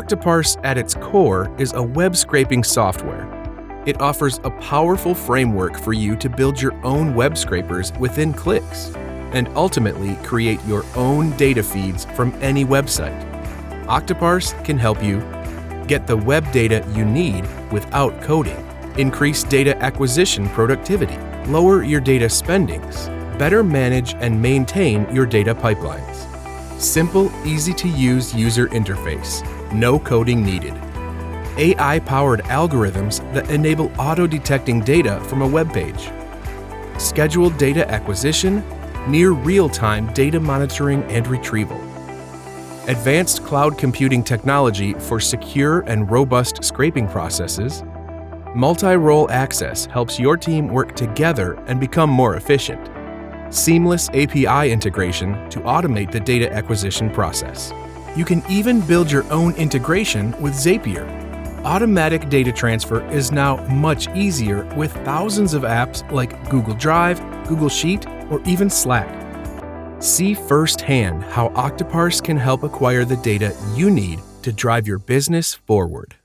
Octoparse at its core is a web scraping software. It offers a powerful framework for you to build your own web scrapers within clicks and ultimately create your own data feeds from any website. Octoparse can help you get the web data you need without coding, increase data acquisition productivity, lower your data spendings, better manage and maintain your data pipelines. Simple, easy-to-use user interface, no coding needed. AI-powered algorithms that enable auto-detecting data from a web page. Scheduled data acquisition, near real-time data monitoring and retrieval. Advanced cloud computing technology for secure and robust scraping processes. Multi-role access helps your team work together and become more efficient. Seamless API integration to automate the data acquisition process. You can even build your own integration with Zapier. Automatic data transfer is now much easier with thousands of apps like Google Drive, Google Sheet, or even Slack. See firsthand how Octoparse can help acquire the data you need to drive your business forward.